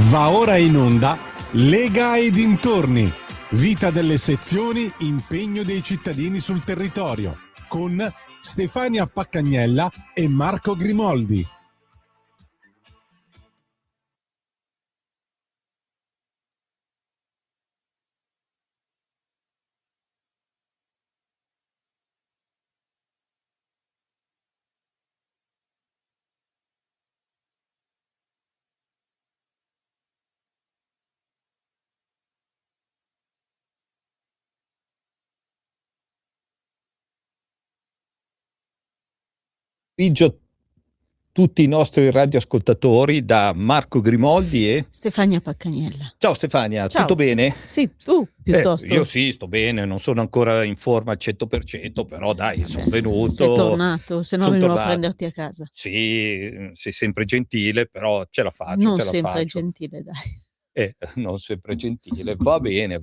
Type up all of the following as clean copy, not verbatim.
Va ora in onda Lega e dintorni, vita delle sezioni, impegno dei cittadini sul territorio, con Stefania Paccagnella e Marco Grimoldi. Tutti i nostri radioascoltatori da Marco Grimoldi e Stefania Paccagnella. Ciao Stefania, Ciao. tutto bene? Sì, tu piuttosto. Io sì, sto bene, non sono ancora in forma al 100%, però dai, sono venuto. Sei tornato, se no venivo a prenderti a casa. Sì, sei sempre gentile, però ce la faccio, Non ce la sempre faccio. gentile, dai. Non sempre gentile, va bene,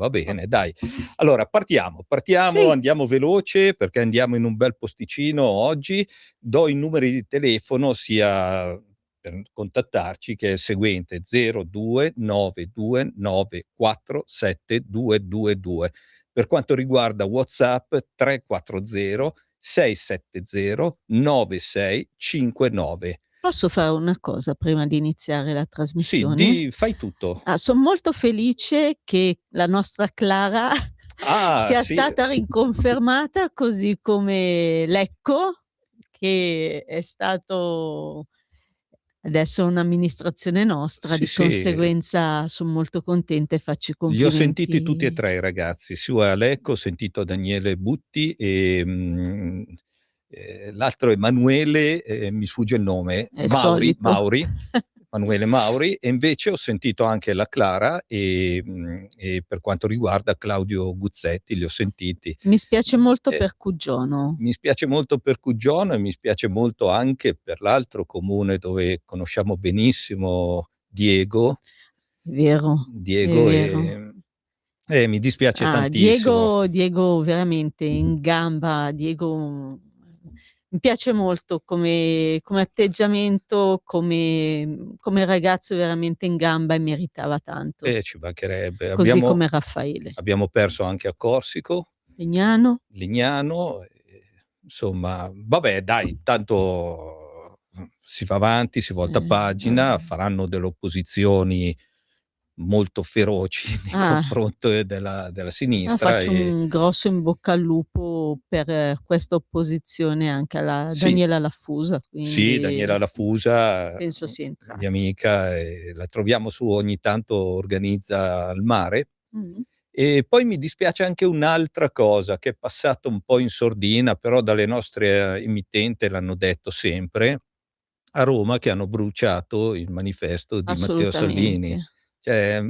dai. Allora, partiamo, Sì. andiamo veloce perché andiamo in un bel posticino oggi. Do i numeri di telefono sia per contattarci, che è il seguente: 0292947222. Per quanto riguarda WhatsApp, 340 670 9659. Posso fare una cosa prima di iniziare la trasmissione? Sì, fai tutto. Sono molto felice che la nostra Clara sia sì. stata riconfermata, così come Lecco, che è stato adesso un'amministrazione nostra, Sì, di sì. conseguenza sono molto contenta e faccio i Li ho complimenti. sentiti tutti e tre i ragazzi, sia a Lecco, ho sentito Daniele Butti e l'altro Emanuele, mi sfugge il nome, È solito. Emanuele Mauri, e invece ho sentito anche la Clara e per quanto riguarda Claudio Guzzetti li ho sentiti. Mi spiace molto per Cuggiono. Mi spiace molto per Cuggiono e mi spiace molto anche per l'altro comune dove conosciamo benissimo Diego. Vero. Diego e mi dispiace tantissimo. Diego veramente in gamba. Diego mi piace molto come atteggiamento, come ragazzo veramente in gamba, e meritava tanto. Ci mancherebbe. Così come Raffaele. Abbiamo perso anche a Corsico. Lignano. Insomma, vabbè, dai, tanto si va avanti, si volta pagina, faranno delle opposizioni molto feroci nei confronti della sinistra. Faccio un grosso in bocca al lupo per questa opposizione anche alla Sì. Daniela Laffusa. Sì, Daniela Laffusa, penso sia entrata. mia amica, la troviamo su, ogni tanto organizza al mare. E poi mi dispiace anche un'altra cosa che è passata un po' in sordina, però dalle nostre emittenti l'hanno detto sempre, a Roma, che hanno bruciato il manifesto di Matteo Salvini. Cioè,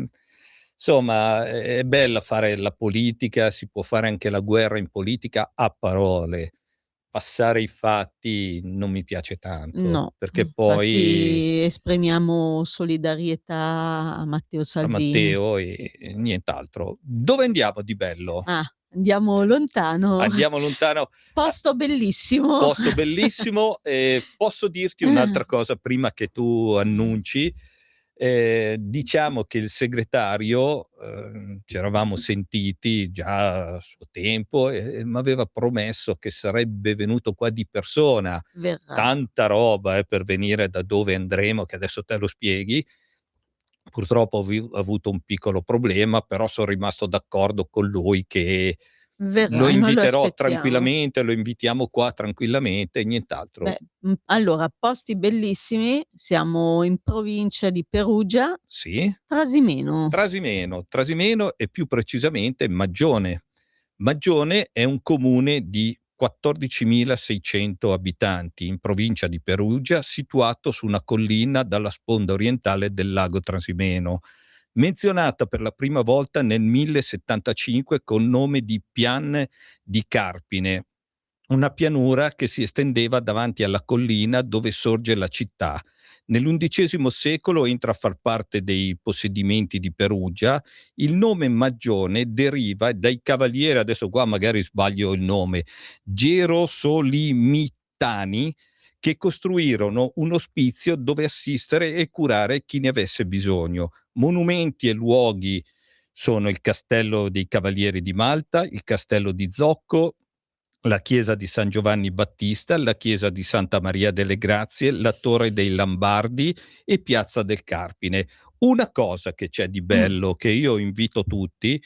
insomma, è bella fare la politica, si può fare anche la guerra in politica a parole. Passare i fatti non mi piace tanto, No, perché poi esprimiamo solidarietà a Matteo a Salvini. Matteo e nient'altro. Dove andiamo di bello? Andiamo lontano. Andiamo lontano. Posto bellissimo. Posto bellissimo. Posso dirti un'altra cosa prima che tu annunci? Diciamo che il segretario, ci eravamo sentiti già a suo tempo e mi aveva promesso che sarebbe venuto qua di persona. Verrà. Tanta roba per venire da dove andremo, che adesso te lo spieghi. Purtroppo ho avuto un piccolo problema, però sono rimasto d'accordo con lui che Verrà, lo noi lo inviterò aspettiamo. tranquillamente, lo invitiamo qua tranquillamente e nient'altro. Allora, posti bellissimi, siamo in provincia di Perugia. Sì. Trasimeno E più precisamente Magione. Magione è un comune di 14.600 abitanti in provincia di Perugia, situato su una collina dalla sponda orientale del lago Trasimeno, menzionata per la prima volta nel 1075 col nome di Pian di Carpine, una pianura che si estendeva davanti alla collina dove sorge la città. Nell'undicesimo secolo entra a far parte dei possedimenti di Perugia. Il nome Magione deriva dai cavalieri, adesso qua magari sbaglio il nome, Gerosolimitani, che costruirono un ospizio dove assistere e curare chi ne avesse bisogno. Monumenti e luoghi sono il Castello dei Cavalieri di Malta, il Castello di Zocco, la chiesa di San Giovanni Battista, la chiesa di Santa Maria delle Grazie, la Torre dei Lambardi e Piazza del Carpine. Una cosa che c'è di bello, che io invito tutti,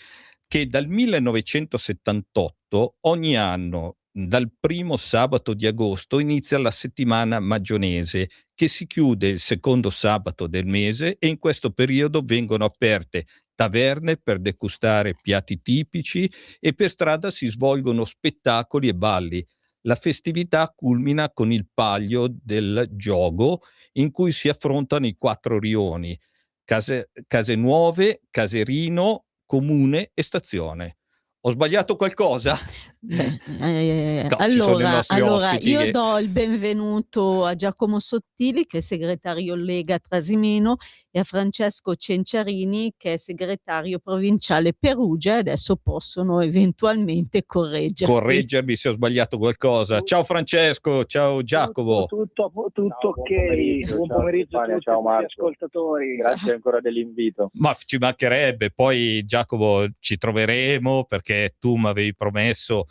che dal 1978 ogni anno, dal primo sabato di agosto, inizia la settimana magionese, che si chiude il secondo sabato del mese, e in questo periodo vengono aperte taverne per degustare piatti tipici e per strada si svolgono spettacoli e balli. La festività culmina con il Palio del Giogo, in cui si affrontano i 4 rioni: Case Nuove, Caserino, Comune e Stazione. Ho sbagliato qualcosa? Beh, No, ci sono i nostri ospiti io che... do il benvenuto a Giacomo Sottili, che è segretario Lega Trasimeno, e a Francesco Cenciarini, che è segretario provinciale Perugia, e adesso possono eventualmente correggermi se ho sbagliato qualcosa. Ciao Francesco, ciao Giacomo. Tutto ok. Buon ciao pomeriggio a Stefania, tutti ciao gli Marco. ascoltatori. Grazie ancora dell'invito. Ma ci mancherebbe, poi Giacomo ci troveremo, perché tu mi avevi promesso,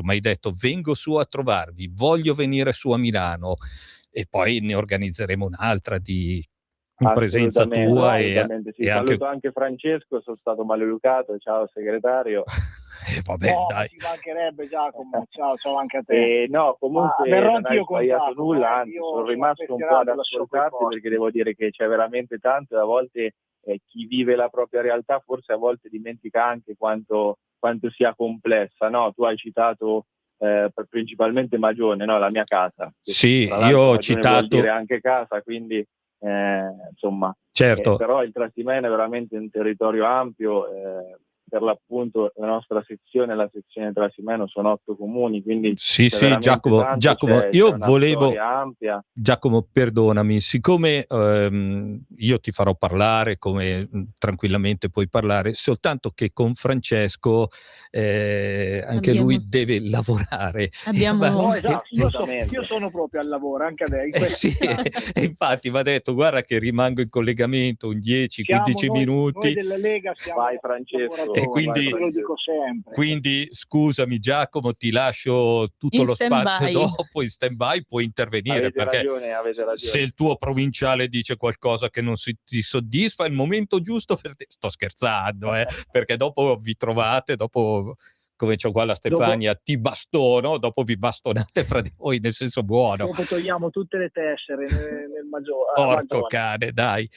mi hai detto vengo su a trovarvi, voglio venire su a Milano, e poi ne organizzeremo un'altra in presenza tua Assolutamente sì. e anche... Saluto anche Francesco, sono stato maleducato, ciao segretario. Vabbè, No, dai. ci mancherebbe Giacomo, ciao anche a te. No, comunque verrò non hai anch'io con sbagliato Giacomo, nulla, anzi io sono sono rimasto un po' ad affezionato alla sua ascoltarti, proposta. perché devo dire che c'è veramente tanto, e a volte chi vive la propria realtà forse a volte dimentica anche quanto sia complessa, no? Tu hai citato principalmente Magione, no? La mia casa. Sì, tra l'altro io ho Magione vuol citato... dire anche casa, quindi insomma, Certo. però il Trasimeno è veramente un territorio ampio, per l'appunto la nostra sezione, la sezione Trasimeno, sono 8 comuni, quindi sì, Giacomo, io volevo... storia ampia. Giacomo, perdonami, siccome io ti farò parlare come tranquillamente puoi parlare, soltanto che con Francesco anche lui deve lavorare. No, esatto, io sono proprio al lavoro, anche adesso. Sì, e infatti mi ha detto guarda che rimango in collegamento un 10-15 minuti. Noi della Lega siamo Francesco, e quindi, lo dico sempre. Quindi scusami Giacomo, ti lascio tutto lo spazio dopo in stand-by, puoi intervenire. Avete perché ragione. se il tuo provinciale dice qualcosa che non ti soddisfa, è il momento giusto per te. Sto scherzando, perché dopo vi trovate, dopo, come c'è qua la Stefania, ti bastono, dopo vi bastonate fra di voi nel senso buono. Dopo togliamo tutte le tessere nel maggiore. Porco cane, dai.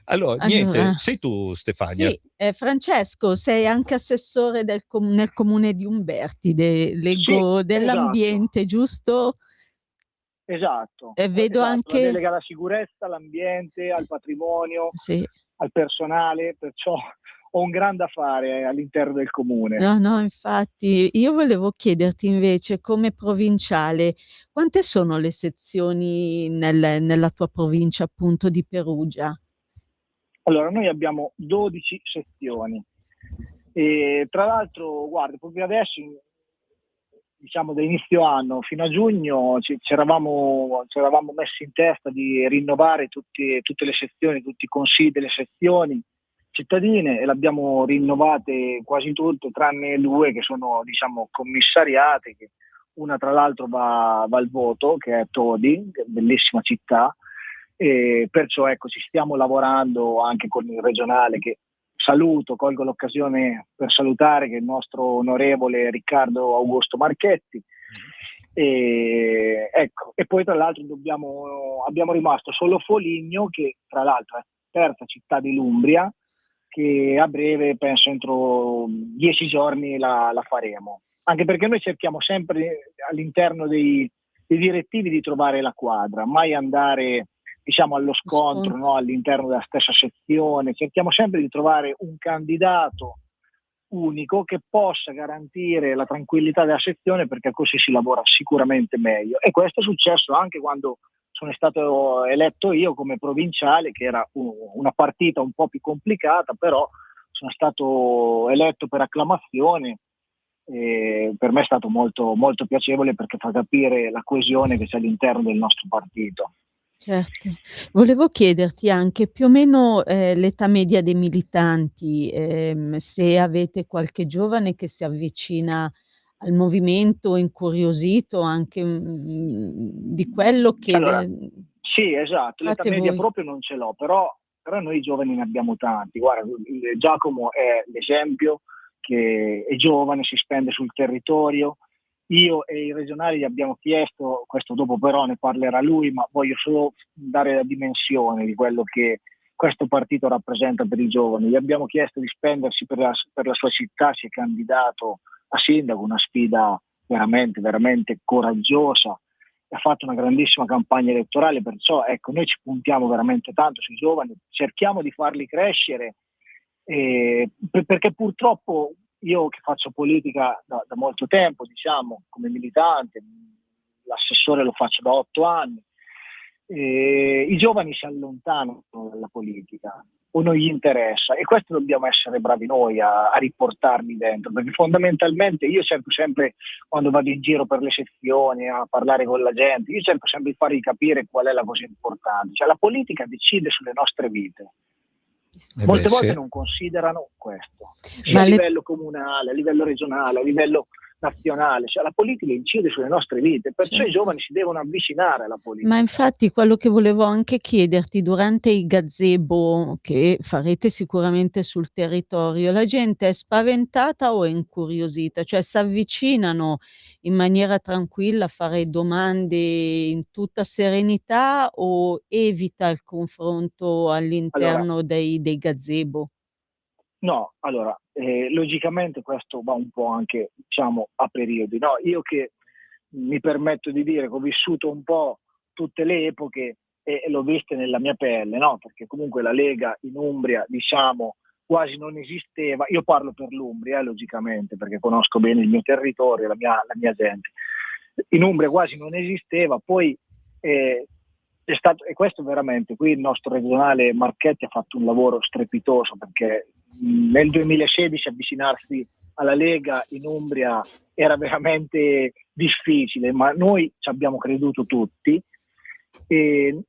Allora, niente, sei tu Stefania. Sì, Francesco, sei anche assessore nel comune di Umberti, leggo sì, dell'ambiente, esatto. giusto? Esatto. E vedo anche... La delega alla sicurezza, all'ambiente, al patrimonio, sì, al personale, perciò ho un grande affare all'interno del comune. No, infatti, io volevo chiederti invece, come provinciale, quante sono le sezioni nella tua provincia, appunto, di Perugia? Allora, noi abbiamo 12 sezioni e tra l'altro, guarda, proprio adesso, diciamo da inizio anno fino a giugno, ci eravamo messi in testa di rinnovare tutte le sezioni, tutti i consigli delle sezioni cittadine, e le abbiamo rinnovate quasi tutte, tranne 2 che sono, diciamo, commissariate, che una tra l'altro va al voto, che è Todi, che è bellissima città. E perciò ecco, ci stiamo lavorando anche con il regionale, che saluto, colgo l'occasione per salutare, che è il nostro onorevole Riccardo Augusto Marchetti. E poi tra l'altro abbiamo rimasto solo Foligno, che tra l'altro è terza città dell'Umbria, che a breve, penso entro 10 giorni la faremo, anche perché noi cerchiamo sempre all'interno dei direttivi di trovare la quadra, mai andare, diciamo, allo scontro, no? All'interno della stessa sezione. Cerchiamo sempre di trovare un candidato unico che possa garantire la tranquillità della sezione, perché così si lavora sicuramente meglio. E questo è successo anche quando sono stato eletto io come provinciale, che era una partita un po' più complicata, però sono stato eletto per acclamazione per me è stato molto, molto piacevole perché fa capire la coesione che c'è all'interno del nostro partito. Certo. Volevo chiederti anche più o meno, l'età media dei militanti, se avete qualche giovane che si avvicina al movimento, incuriosito anche, di quello che Allora, sì, esatto, l'età fate media voi. proprio non ce l'ho, però noi giovani ne abbiamo tanti. Guarda, Giacomo è l'esempio che è giovane, si spende sul territorio. Io e i regionali gli abbiamo chiesto, questo dopo però ne parlerà lui, ma voglio solo dare la dimensione di quello che questo partito rappresenta per i giovani. Gli abbiamo chiesto di spendersi per la sua città, si è candidato a sindaco, una sfida veramente, veramente coraggiosa. Ha fatto una grandissima campagna elettorale, perciò ecco, noi ci puntiamo veramente tanto sui giovani, cerchiamo di farli crescere, perché purtroppo io che faccio politica da molto tempo, diciamo, come militante, l'assessore lo faccio da 8 anni, i giovani si allontanano dalla politica o non gli interessa, e questo dobbiamo essere bravi noi a riportarli dentro, perché fondamentalmente io cerco sempre, quando vado in giro per le sezioni a parlare con la gente, io cerco sempre di fargli capire qual è la cosa importante, cioè la politica decide sulle nostre vite. Molte volte sì. non considerano questo, sia Ma a le livello comunale, a livello regionale, a livello nazionale, cioè la politica incide sulle nostre vite, perciò i certo. giovani si devono avvicinare alla Ma politica. infatti quello che volevo anche chiederti, durante i gazebo che farete sicuramente sul territorio, la gente è spaventata o è incuriosita? Cioè s'avvicinano in maniera tranquilla a fare domande in tutta serenità o evita il confronto Allora, all'interno dei gazebo? no, allora, logicamente questo va un po' anche, diciamo, a periodi, no? Io che mi permetto di dire che ho vissuto un po' tutte le epoche e l'ho viste nella mia pelle, no? Perché comunque la Lega in Umbria, diciamo, quasi non esisteva. Io parlo per l'Umbria, logicamente, perché conosco bene il mio territorio, la mia gente. In Umbria quasi non esisteva, poi è stato, e questo veramente, qui il nostro regionale Marchetti ha fatto un lavoro strepitoso, perché nel 2016 avvicinarsi alla Lega in Umbria era veramente difficile, ma noi ci abbiamo creduto tutti. E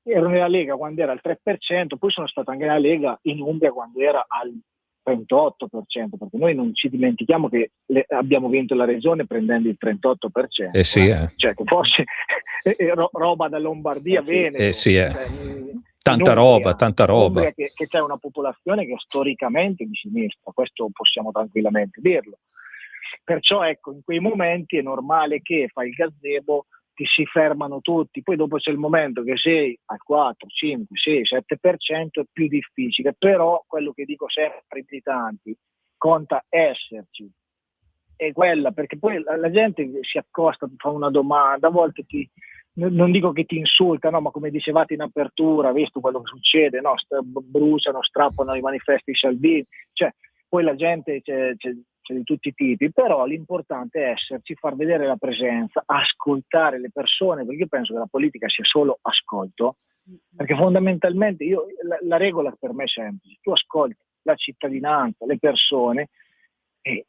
ero nella Lega quando era al 3%, poi sono stato anche nella Lega in Umbria quando era al 38%, perché noi non ci dimentichiamo che abbiamo vinto la regione prendendo il 38%, Sì, cioè che forse roba da Lombardia, Veneto, sì, cioè, tanta roba, tanta roba. Umbria che c'è una popolazione che è storicamente di sinistra, questo possiamo tranquillamente dirlo. Perciò ecco, in quei momenti è normale che fai il gazebo, ti si fermano tutti, poi dopo c'è il momento che sei al 4, 5, 6, 7% è più difficile, però quello che dico sempre ai militanti, conta esserci, è quella, perché poi la gente si accosta, ti fa una domanda, a volte non dico che ti insultano, ma come dicevate in apertura, visto quello che succede, no? Bruciano, strappano i manifesti Salvini, cioè poi la gente c'è di tutti i tipi, però l'importante è esserci, far vedere la presenza, ascoltare le persone, perché io penso che la politica sia solo ascolto, perché fondamentalmente la regola per me è semplice, tu ascolti la cittadinanza, le persone e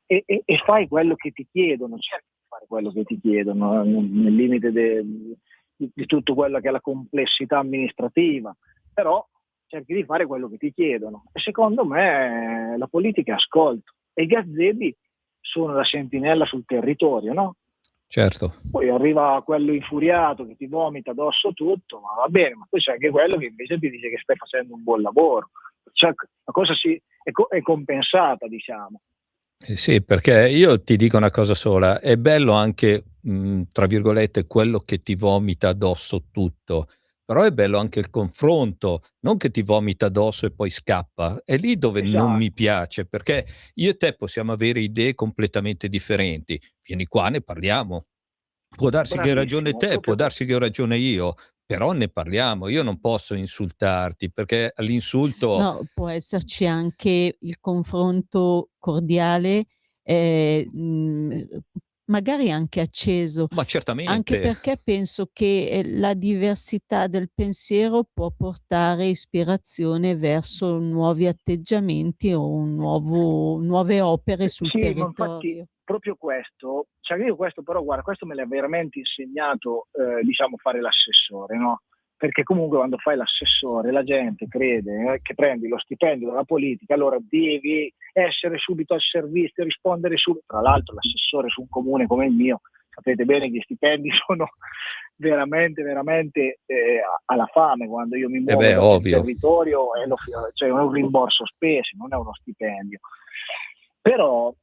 fai quello che ti chiedono, cerchi di fare quello che ti chiedono nel limite di tutto quello che è la complessità amministrativa, però cerchi di fare quello che ti chiedono, e secondo me la politica è ascolto e i gazebi sono la sentinella sul territorio, no? Certo. Poi arriva quello infuriato che ti vomita addosso tutto, ma va bene, ma poi c'è anche quello che invece ti dice che stai facendo un buon lavoro, cioè, la cosa è compensata, diciamo. Sì, perché io ti dico una cosa sola, è bello anche, tra virgolette, quello che ti vomita addosso tutto, però è bello anche il confronto, non che ti vomita addosso e poi scappa. È lì dove non mi Esatto. piace, perché io e te possiamo avere idee completamente differenti. Vieni qua, ne parliamo. Può darsi che hai ragione Bravissimo, te, può proprio darsi che ho ragione io, però ne parliamo. Io non posso insultarti, perché l'insulto. No, può esserci anche il confronto cordiale, magari anche acceso, Ma anche certamente. perché penso che, la diversità del pensiero può portare ispirazione verso nuovi atteggiamenti o nuove opere sul sì, ma infatti territorio. proprio questo, cioè io questo però, guarda, questo me l'ha veramente insegnato, diciamo, fare l'assessore, no? Perché comunque quando fai l'assessore la gente crede che prendi lo stipendio dalla politica, allora devi essere subito al servizio, rispondere subito. Tra l'altro l'assessore su un comune come il mio, sapete bene che gli stipendi sono veramente, veramente alla fame. Quando io mi muovo dal ovvio. territorio, cioè è un rimborso spese, non è uno stipendio. Però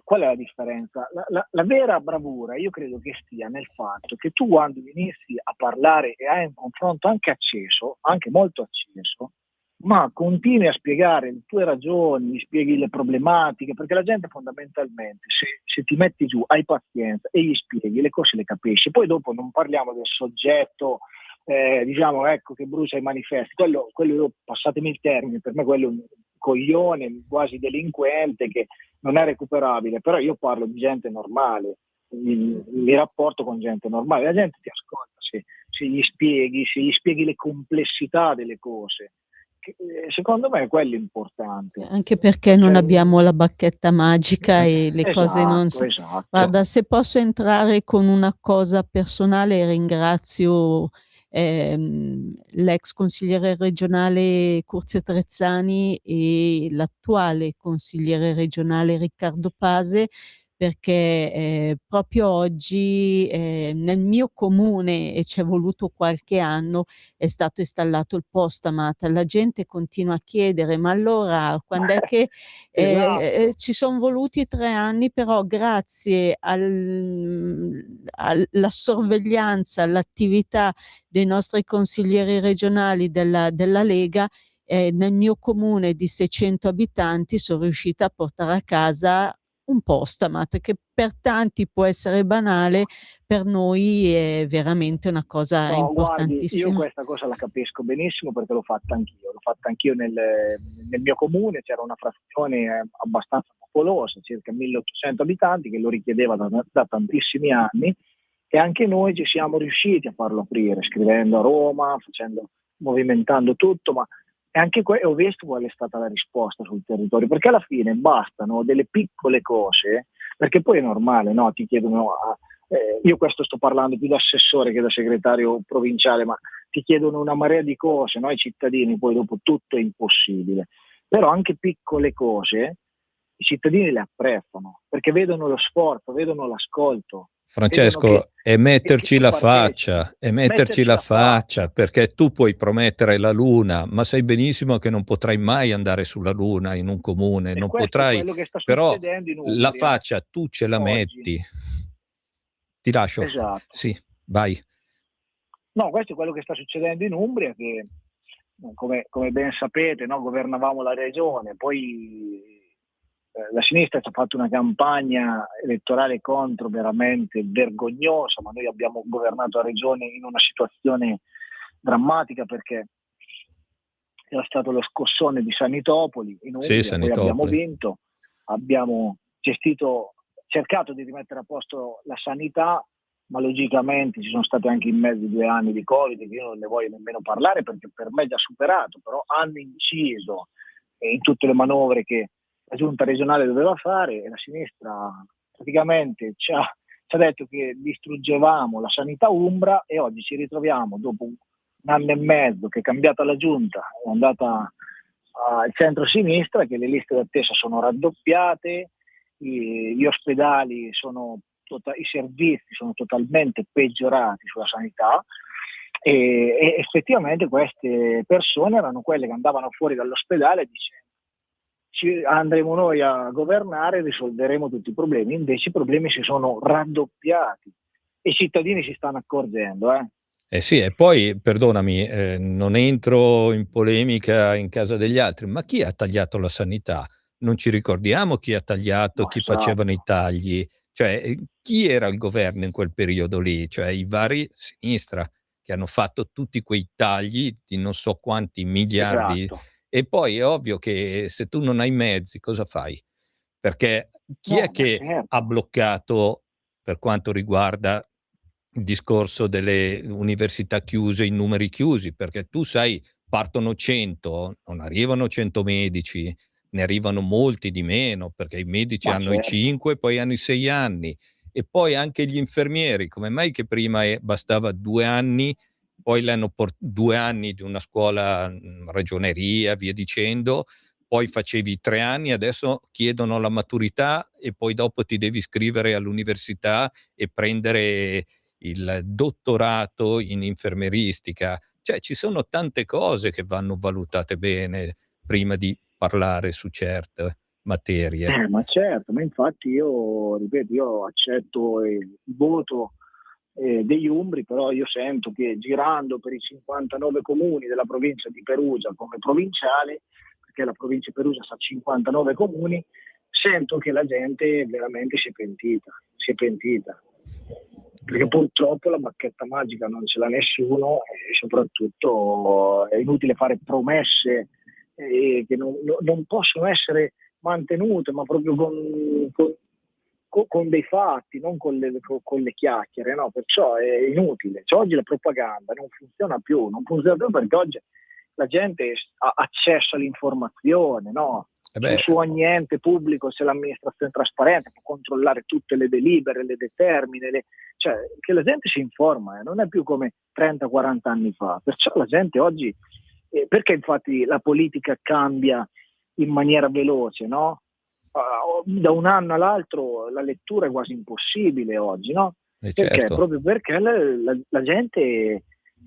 qual è la differenza? La vera bravura io credo che stia nel fatto che tu, quando inizi a parlare e hai un confronto anche acceso, anche molto acceso, ma continui a spiegare le tue ragioni, gli spieghi le problematiche, perché la gente fondamentalmente, se ti metti giù, hai pazienza e gli spieghi, le cose le capisci. Poi dopo non parliamo del soggetto, diciamo, ecco, che brucia i manifesti. Quello io, passatemi il termine, per me quello è un coglione, quasi delinquente, che non è recuperabile. Però io parlo di gente normale, mi rapporto con gente normale, la gente ti ascolta se gli spieghi le complessità delle cose. Secondo me quello è importante. Anche perché non abbiamo la bacchetta magica e le cose non... Esatto. Guarda, se posso entrare con una cosa personale, ringrazio l'ex consigliere regionale Curzio Trezzani e l'attuale consigliere regionale Riccardo Pase, perché proprio oggi nel mio comune, e ci è voluto qualche anno, è stato installato il postamat. La gente continua a chiedere: ma allora quando è che ci sono voluti 3 anni, però grazie alla sorveglianza, all'attività dei nostri consiglieri regionali della Lega, nel mio comune di 600 abitanti sono riuscita a portare a casa un postamat, che per tanti può essere banale, per noi è veramente una cosa importantissima. Guardi, io questa cosa la capisco benissimo perché l'ho fatta anch'io nel mio comune. C'era una frazione abbastanza popolosa, circa 1800 abitanti, che lo richiedeva da tantissimi anni, e anche noi ci siamo riusciti a farlo aprire, scrivendo a Roma, movimentando tutto, ma anche ho visto qual è stata la risposta sul territorio, perché alla fine bastano delle piccole cose, perché poi è normale, no? Ti chiedono, io questo sto parlando più da assessore che da segretario provinciale, ma ti chiedono una marea di cose, no? I cittadini, poi dopo tutto è impossibile, però anche piccole cose i cittadini le apprezzano, perché vedono lo sforzo, vedono l'ascolto. Francesco, è metterci la faccia, perché tu puoi promettere la luna, ma sai benissimo che non potrai mai andare sulla luna in un comune, non potrai, però la faccia tu ce la metti. Ti lascio. Esatto. Sì, vai. No, questo è quello che sta succedendo in Umbria, che come ben sapete, no, governavamo la regione, poi la sinistra ci ha fatto una campagna elettorale contro veramente vergognosa, ma noi abbiamo governato la regione in una situazione drammatica, perché era stato lo scossone di Sanitopoli in Umbria, poi abbiamo vinto, abbiamo cercato di rimettere a posto la sanità, ma logicamente ci sono stati anche in mezzo 2 anni di Covid, che io non ne voglio nemmeno parlare perché per me è già superato, però hanno inciso in tutte le manovre che la giunta regionale doveva fare, e la sinistra praticamente ci ha detto che distruggevamo la sanità umbra, e oggi ci ritroviamo dopo un anno e mezzo che è cambiata la giunta, è andata al centro-sinistra, che le liste d'attesa sono raddoppiate, gli ospedali i servizi sono totalmente peggiorati sulla sanità, e effettivamente queste persone erano quelle che andavano fuori dall'ospedale dicendo: andremo noi a governare e risolveremo tutti i problemi. Invece i problemi si sono raddoppiati e i cittadini si stanno accorgendo. Sì, e poi, perdonami, non entro in polemica in casa degli altri, ma chi ha tagliato la sanità? Non ci ricordiamo chi ha tagliato, chi facevano i tagli? Cioè, chi era il governo in quel periodo lì? Cioè, i vari sinistra, che hanno fatto tutti quei tagli di non so quanti miliardi. Esatto. E poi è ovvio che se tu non hai mezzi, cosa fai? Perché chi è che ha bloccato, per quanto riguarda il discorso delle università chiuse, i numeri chiusi? Perché tu sai, partono 100, non arrivano 100 medici, ne arrivano molti di meno, perché i medici Ma hanno i certo. 5, poi hanno i 6 anni, e poi anche gli infermieri. Come mai che prima bastava 2 anni, poi le hanno 2 anni di una scuola, ragioneria, via dicendo, poi facevi 3 anni, adesso chiedono la maturità e poi dopo ti devi iscrivere all'università e prendere il dottorato in infermieristica. Cioè, ci sono tante cose che vanno valutate bene prima di parlare su certe materie. Ma certo, ma infatti io, ripeto, io accetto il voto degli Umbri, però io sento che girando per i 59 comuni della provincia di Perugia come provinciale, perché la provincia di Perugia ha 59 comuni, sento che la gente veramente si è pentita. Perché purtroppo la bacchetta magica non ce l'ha nessuno e soprattutto è inutile fare promesse che non possono essere mantenute, ma proprio con dei fatti, non con le chiacchiere, no? Perciò è inutile. Cioè, oggi la propaganda non funziona più perché oggi la gente ha accesso all'informazione, no? Su ogni ente pubblico c'è l'amministrazione trasparente, può controllare tutte le delibere, le determine, cioè che la gente si informa, non è più come 30-40 anni fa. Perciò la gente oggi, perché infatti la politica cambia in maniera veloce, no? Da un anno all'altro la lettura è quasi impossibile oggi, no? Perché? Certo. Proprio perché la gente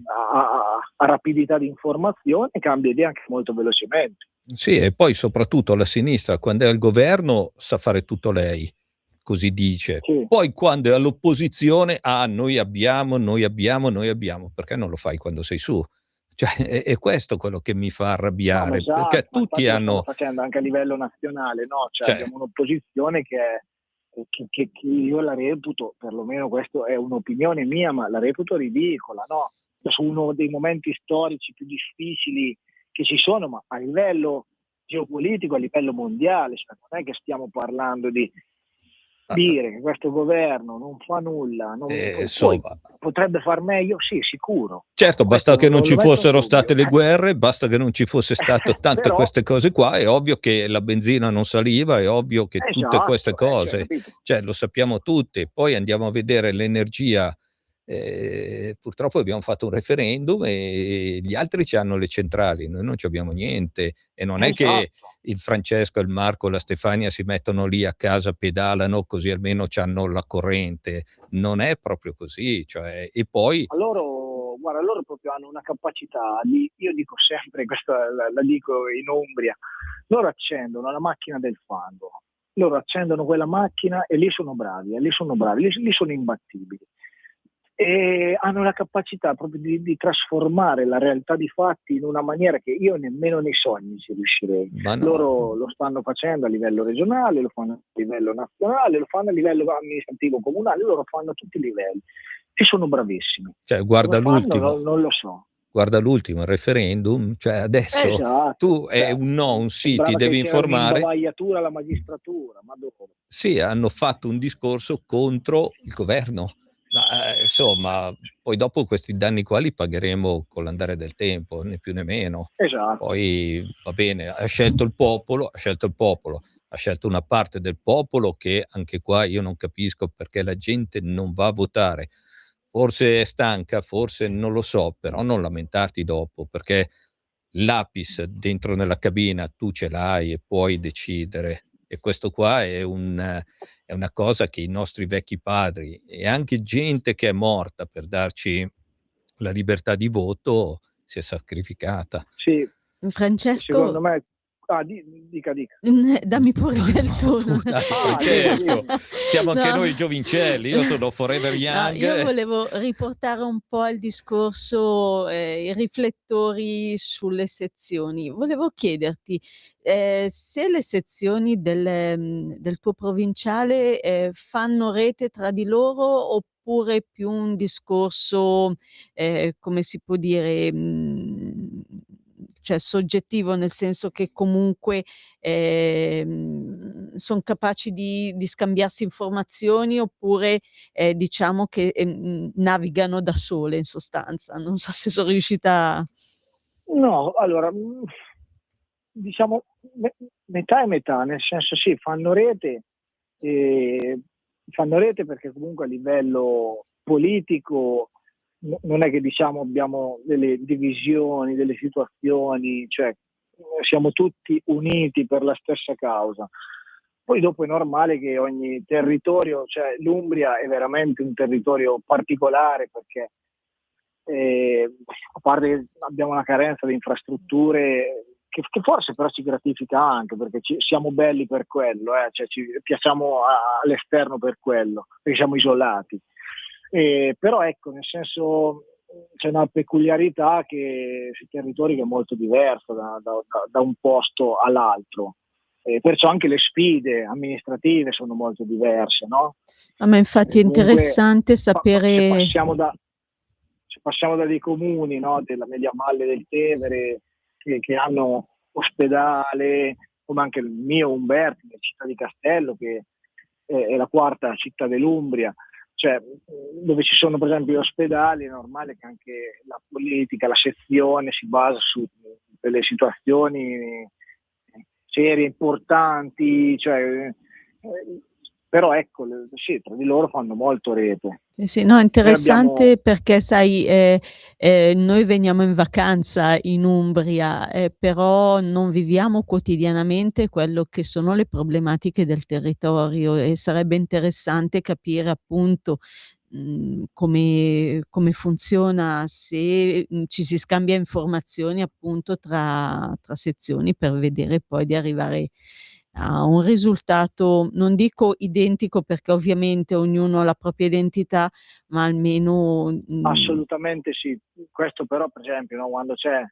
ha rapidità di informazione e cambia idea anche molto velocemente. Sì, e poi soprattutto la sinistra, quando è al governo, sa fare tutto lei, così dice. Sì. Poi quando è all'opposizione, noi abbiamo, perché non lo fai quando sei su? Cioè, è questo quello che mi fa arrabbiare, Esatto, perché ma tutti infatti lo hanno... stiamo facendo anche a livello nazionale, no? Cioè, Cioè, abbiamo un'opposizione che io la reputo, perlomeno questo è un'opinione mia, ma la reputo ridicola, no? Su uno dei momenti storici più difficili che ci sono, ma a livello geopolitico, a livello mondiale, cioè non è che stiamo parlando di dire che questo governo non fa nulla, poi potrebbe far meglio, sì, sicuro. Certo, basta che non ci fossero state le guerre, guerre, basta che non ci fosse stato tante però, queste cose qua, è ovvio che la benzina non saliva, è ovvio che tutte queste cose, cioè lo sappiamo tutti. Poi andiamo a vedere l'energia, purtroppo abbiamo fatto un referendum e gli altri c'hanno le centrali, noi non c'abbiamo niente, e non è che il Francesco, il Marco, la Stefania si mettono lì a casa, pedalano così almeno c'hanno la corrente, non è proprio così, cioè, e poi... Guarda, loro proprio hanno una capacità di, io dico sempre, questa la dico in Umbria, loro accendono la macchina del fango, loro accendono quella macchina e lì sono bravi, lì sono imbattibili. E hanno la capacità proprio di trasformare la realtà di fatti in una maniera che io nemmeno nei sogni ci riuscirei. No. Loro lo stanno facendo a livello regionale, lo fanno a livello nazionale, lo fanno a livello amministrativo comunale, loro fanno a tutti i livelli e sono bravissimi. Cioè, guarda l'ultimo. Non lo so. Guarda l'ultimo, il referendum, cioè adesso tu è un no, un sì, ti devi informare. Un'imbavagliatura alla magistratura, ma dopo. Sì, hanno fatto un discorso contro il governo. Ma, insomma, poi dopo questi danni qua li pagheremo con l'andare del tempo, né più né meno. Esatto. Poi va bene, ha scelto il popolo, ha scelto una parte del popolo che anche qua io non capisco perché la gente non va a votare. Forse è stanca, forse non lo so, però non lamentarti dopo, perché l'APIS dentro nella cabina tu ce l'hai e puoi decidere. E questo qua è una cosa che i nostri vecchi padri e anche gente che è morta per darci la libertà di voto si è sacrificata. Sì, Francesco, secondo me dica. Dammi pure del turno. Dai, Francesco, siamo anche noi giovincelli, io sono forever young. Io volevo riportare un po' il discorso, i riflettori sulle sezioni. Volevo chiederti, se le sezioni del tuo provinciale, fanno rete tra di loro oppure più un discorso, come si può dire, cioè soggettivo, nel senso che comunque son capaci di scambiarsi informazioni oppure diciamo che navigano da sole in sostanza. Non so se son riuscita No, allora, diciamo Metà e metà, nel senso sì, fanno rete perché comunque a livello politico non è che diciamo abbiamo delle divisioni, delle situazioni, cioè siamo tutti uniti per la stessa causa. Poi dopo è normale che ogni territorio, cioè l'Umbria è veramente un territorio particolare perché a parte che abbiamo una carenza di infrastrutture che forse però ci gratifica anche perché siamo belli per quello, cioè ci piacciamo all'esterno per quello, perché siamo isolati. Però ecco, nel senso c'è una peculiarità sui territori che è molto diversa da un posto all'altro. Perciò anche le sfide amministrative sono molto diverse, no? Ma infatti è Comunque, interessante sapere... Se passiamo da dei comuni, no, della media valle del Tevere che hanno ospedale, come anche il mio Umberto, la città di Castello, che è la quarta città dell'Umbria, cioè dove ci sono per esempio gli ospedali, è normale che anche la politica, la sezione si basa su delle situazioni serie, importanti, cioè, però ecco, sì, tra di loro fanno molto rete. Sì, no, interessante perché sai, noi veniamo in vacanza in Umbria, però non viviamo quotidianamente quello che sono le problematiche del territorio e sarebbe interessante capire appunto come funziona se ci si scambia informazioni appunto tra sezioni per vedere poi di arrivare a un risultato, non dico identico perché ovviamente ognuno ha la propria identità, ma almeno Assolutamente sì, questo però per esempio, no, quando c'è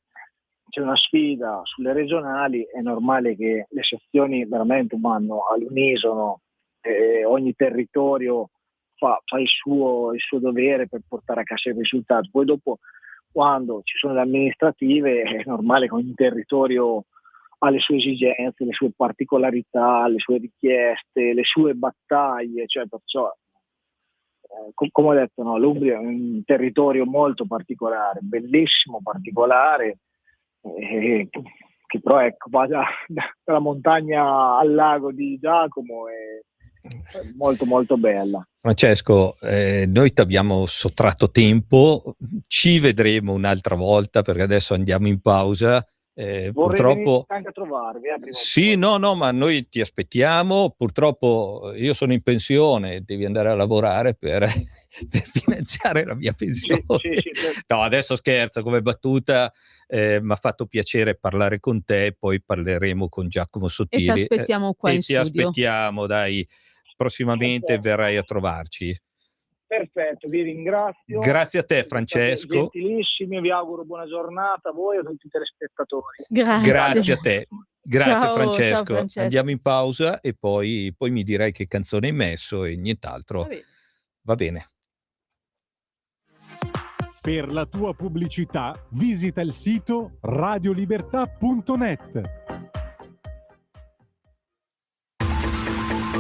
una sfida sulle regionali è normale che le sezioni veramente vanno all'unisono, ogni territorio fa il suo dovere per portare a casa il risultato. Poi dopo, quando ci sono le amministrative, è normale che ogni territorio ha le sue esigenze, le sue particolarità, le sue richieste, le sue battaglie, cioè perciò, come ho detto, no, l'Umbria è un territorio molto particolare, bellissimo, particolare, che però ecco, va dalla montagna al lago di Giacomo, è molto molto bella. Francesco, noi ti abbiamo sottratto tempo, ci vedremo un'altra volta perché adesso andiamo in pausa. Purtroppo anche a trovarvi. Sì, no, ma noi ti aspettiamo. Purtroppo io sono in pensione, devi andare a lavorare per finanziare la mia pensione. Sì. No, adesso scherzo, come battuta, mi ha fatto piacere parlare con te, poi parleremo con Giacomo Sottili. E ti aspettiamo qua in studio. Ti aspettiamo, dai, prossimamente verrai a trovarci. Perfetto, vi ringrazio. Grazie a te, Francesco. Gentilissimi, vi auguro buona giornata a voi e a tutti i telespettatori. Grazie a te. Grazie ciao, Francesco. ciao Francesco. Andiamo in pausa e poi mi dirai che canzone hai messo e nient'altro. Va bene. Per la tua pubblicità visita il sito radiolibertà.net.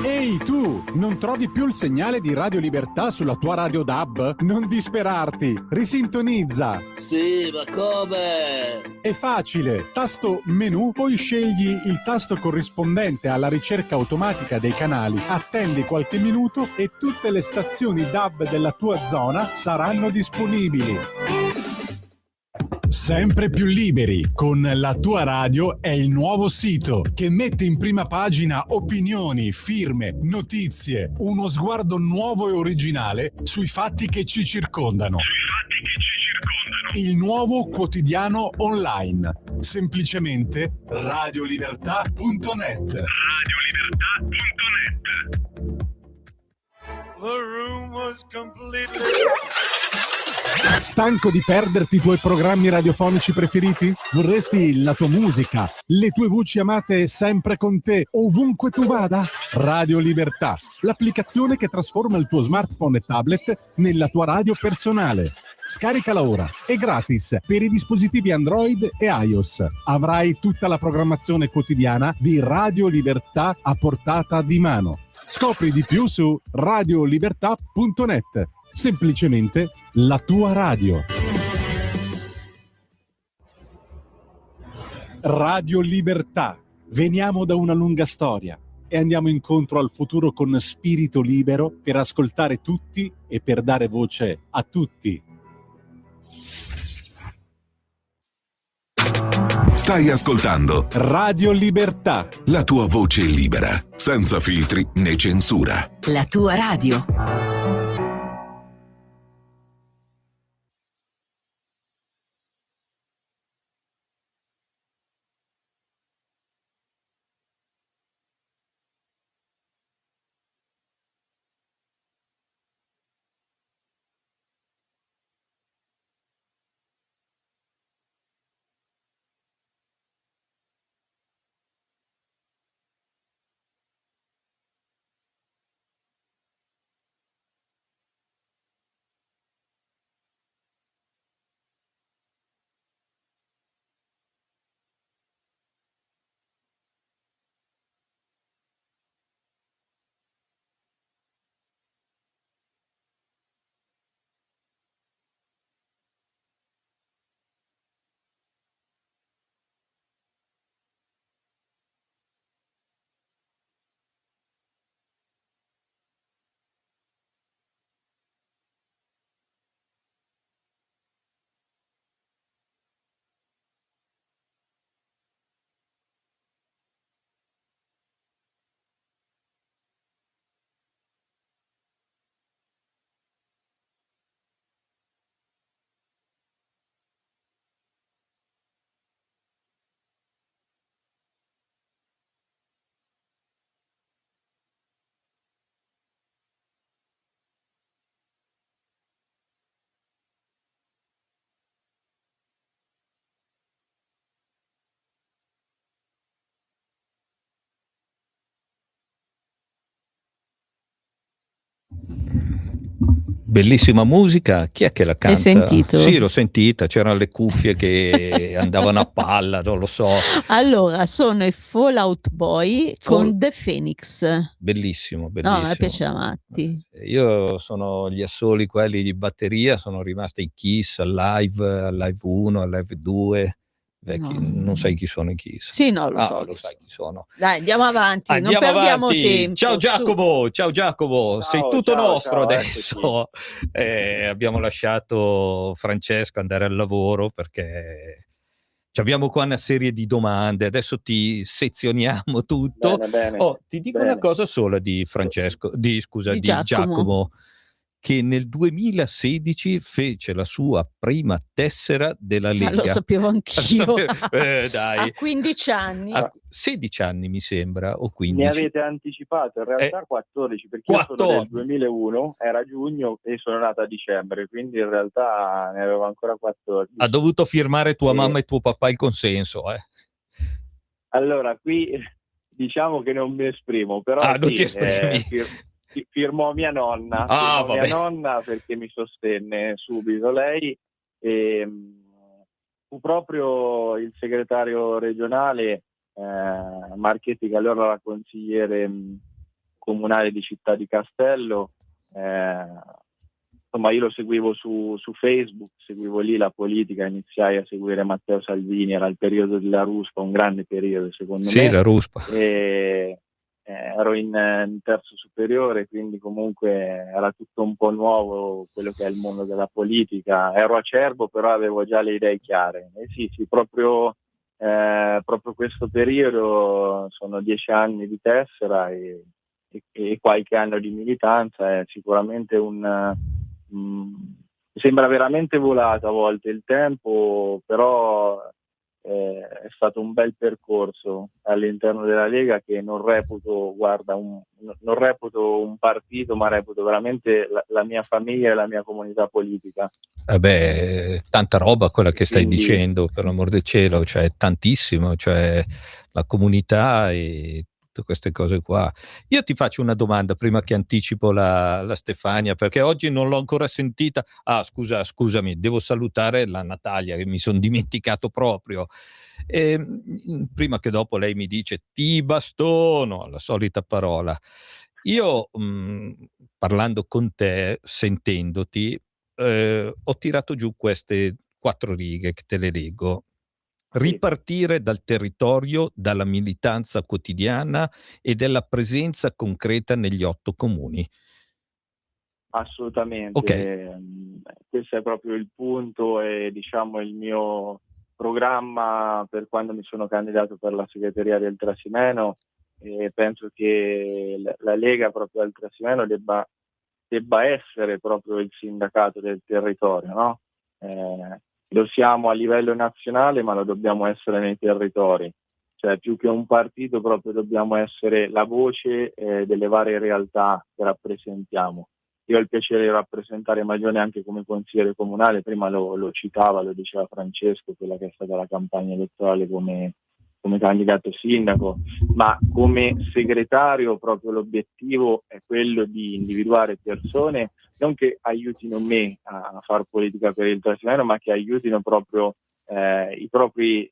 Ehi tu, non trovi più il segnale di Radio Libertà sulla tua radio DAB? Non disperarti, risintonizza! Sì, ma come? È facile, tasto menu, poi scegli il tasto corrispondente alla ricerca automatica dei canali, attendi qualche minuto e tutte le stazioni DAB della tua zona saranno disponibili. Sempre più liberi con La Tua Radio è il nuovo sito che mette in prima pagina opinioni, firme, notizie, uno sguardo nuovo e originale sui fatti che ci circondano. Il nuovo quotidiano online. Semplicemente radiolibertà.net. Stanco di perderti i tuoi programmi radiofonici preferiti? Vorresti la tua musica, le tue voci amate sempre con te, ovunque tu vada? Radio Libertà, l'applicazione che trasforma il tuo smartphone e tablet nella tua radio personale. Scaricala ora, è gratis per i dispositivi Android e iOS. Avrai tutta la programmazione quotidiana di Radio Libertà a portata di mano. Scopri di più su radiolibertà.net. Semplicemente la tua radio. Radio Libertà, Veniamo da una lunga storia e andiamo incontro al futuro con spirito libero per ascoltare tutti e per dare voce a tutti. Stai ascoltando Radio Libertà. la tua voce libera, senza filtri né censura. La tua radio. Bellissima musica, chi è che la Hai canta? sentito? Sì, l'ho sentita, c'erano le cuffie che andavano a palla, non lo so. Allora, sono i Fall Out Boy Fall- con The Phoenix. Bellissimo, No, a me bellissimo. piace da matti. Io sono gli assoli quelli di batteria, sono rimasti i Kiss al live 1, al live 2. Vecchi, No. non sai chi sono i Kiss? Sì, no, lo so lo chi sai chi sono. Dai, andiamo avanti, non Andiamo perdiamo avanti. tempo. Ciao su. Giacomo, ciao Giacomo, sei Ciao, tutto ciao, nostro ciao, adesso. Abbiamo lasciato Francesco andare al lavoro perché abbiamo qua una serie di domande, adesso ti sezioniamo tutto. Bene, bene. Oh, ti dico bene. una cosa sola di Francesco, di Di Giacomo. Giacomo, che nel 2016 fece la sua prima tessera della Lega. Lo sapevo anch'io. Dai. A 15 anni. A 16 anni mi sembra, o 15. Mi avete anticipato, in realtà 14, perché io sono 14. del 2001, era giugno e sono nato a dicembre, quindi in realtà ne avevo ancora 14. Ha dovuto firmare tua Sì. mamma e tuo papà il consenso, eh? Allora, qui diciamo che non mi esprimo, però non sì, ti esprimi. firmò mia nonna, vabbè. mia nonna perché mi sostenne subito lei, e fu proprio il segretario regionale Marchetti, che allora era consigliere comunale di Città di Castello. Insomma, io lo seguivo su Facebook, seguivo lì la politica, iniziai a seguire Matteo Salvini, era il periodo della Ruspa, un grande periodo secondo me. Sì, la Ruspa. E ero in terzo superiore, quindi comunque era tutto un po' nuovo quello che è il mondo della politica. Ero acerbo, però avevo già le idee chiare. E sì, proprio questo periodo, sono 10 anni di tessera e qualche anno di militanza, è sicuramente sembra veramente volato a volte il tempo, però è stato un bel percorso all'interno della Lega, che non reputo un partito, ma reputo veramente la mia famiglia e la mia comunità politica. Tanta roba quella che stai Quindi dicendo, per l'amor del cielo, cioè tantissimo, cioè la comunità e tutte queste cose qua. Io ti faccio una domanda prima che anticipo la Stefania, perché oggi non l'ho ancora sentita. Scusami, devo salutare la Natalia, che mi sono dimenticato proprio. Prima che dopo lei mi dice ti bastono, la solita parola. Io parlando con te, sentendoti, ho tirato giù queste 4 righe che te le leggo. ripartire dal territorio, dalla militanza quotidiana e dalla presenza concreta negli 8 comuni. Assolutamente. Ok. Questo è proprio il punto e diciamo il mio programma per quando mi sono candidato per la segreteria del Trasimeno, e penso che la Lega proprio al Trasimeno debba essere proprio il sindacato del territorio, no? Lo siamo a livello nazionale, ma lo dobbiamo essere nei territori. Cioè, più che un partito, proprio dobbiamo essere la voce delle varie realtà che rappresentiamo. Io ho il piacere di rappresentare Magione anche come consigliere comunale, prima lo citava, lo diceva Francesco, quella che è stata la campagna elettorale come candidato sindaco, ma come segretario proprio l'obiettivo è quello di individuare persone non che aiutino me a fare politica per il Trasimeno, ma che aiutino proprio i propri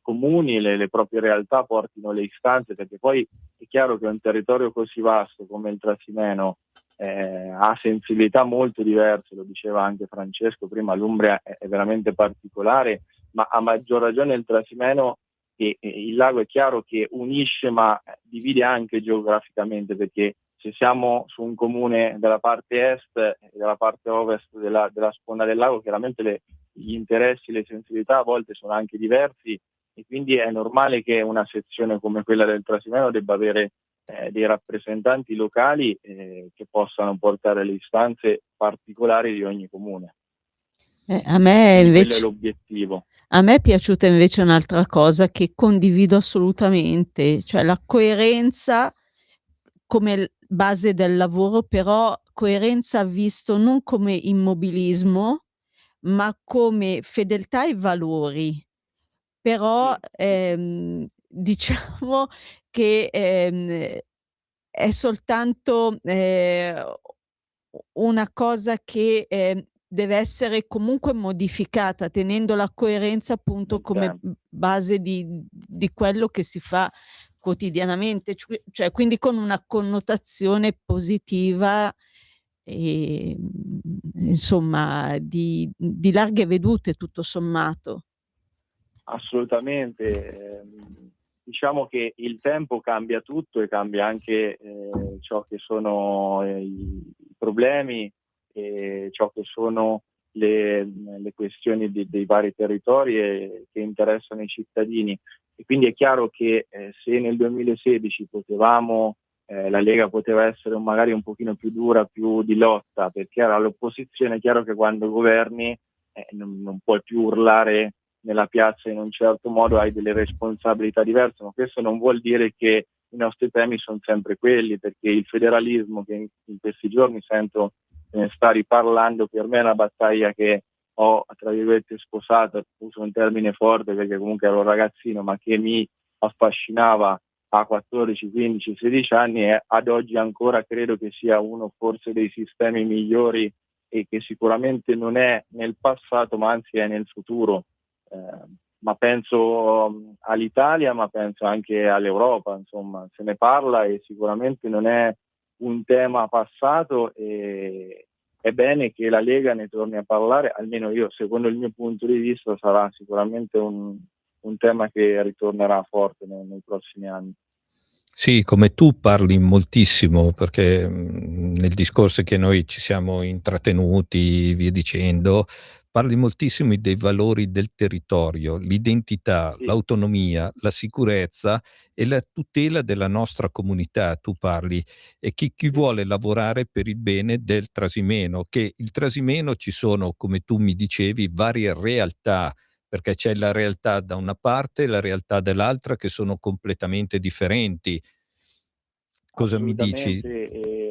comuni, le proprie realtà, portino le istanze, perché poi è chiaro che un territorio così vasto come il Trasimeno ha sensibilità molto diverse, lo diceva anche Francesco prima, l'Umbria è veramente particolare, ma a maggior ragione il Trasimeno, e il lago è chiaro che unisce ma divide anche geograficamente, perché se siamo su un comune della parte est e della parte ovest della sponda del lago, chiaramente gli interessi, le sensibilità a volte sono anche diversi, e quindi è normale che una sezione come quella del Trasimeno debba avere dei rappresentanti locali che possano portare le istanze particolari di ogni comune. A me Quindi quello è invece, l'obiettivo. a me è piaciuta invece un'altra cosa che condivido assolutamente, cioè la coerenza come base del lavoro, però coerenza visto non come immobilismo, ma come fedeltà ai valori. Però diciamo che è soltanto una cosa che deve essere comunque modificata, tenendo la coerenza appunto come base di quello che si fa quotidianamente, cioè quindi con una connotazione positiva e insomma di larghe vedute tutto sommato. Assolutamente. Diciamo che il tempo cambia tutto e cambia anche ciò che sono i problemi e ciò che sono le questioni dei vari territori che interessano i cittadini. E quindi è chiaro che se nel 2016 la Lega poteva essere magari un pochino più dura, più di lotta, perché era all'opposizione, è chiaro che quando governi non puoi più urlare nella piazza in un certo modo, hai delle responsabilità diverse, ma questo non vuol dire che i nostri temi sono sempre quelli, perché il federalismo che in questi giorni sento ne sta riparlando, per me è una battaglia che ho, tra virgolette, sposato, uso un termine forte perché comunque ero un ragazzino, ma che mi affascinava a 14, 15, 16 anni, e ad oggi ancora credo che sia uno forse dei sistemi migliori e che sicuramente non è nel passato, ma anzi è nel futuro. Ma penso all'Italia, ma penso anche all'Europa, insomma, se ne parla e sicuramente non è un tema passato, e è bene che la Lega ne torni a parlare, almeno io, secondo il mio punto di vista, sarà sicuramente un tema che ritornerà forte nei prossimi anni. Sì, come tu parli moltissimo, perché nel discorso che noi ci siamo intrattenuti, via dicendo, parli moltissimo dei valori del territorio, l'identità, Sì. l'autonomia, la sicurezza e la tutela della nostra comunità. Tu parli e chi vuole lavorare per il bene del Trasimeno, che il Trasimeno ci sono, come tu mi dicevi, varie realtà, perché c'è la realtà da una parte e la realtà dall'altra che sono completamente differenti. Cosa mi dici? Assolutamente.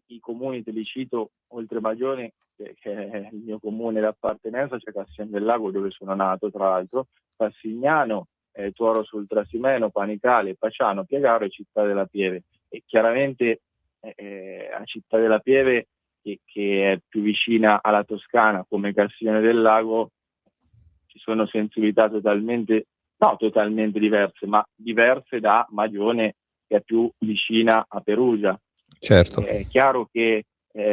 I comuni, te li cito, oltre Magione, che è il mio comune d'appartenenza, c'è Castione del Lago, dove sono nato tra l'altro, Passignano, Tuoro sul Trasimeno, Panicale, Paciano, Piegaro e Città della Pieve. E chiaramente a Città della Pieve, che è più vicina alla Toscana, come Castione del Lago, ci sono sensibilità totalmente diverse, ma diverse da Magione, che è più vicina a Perugia. Certo. È chiaro che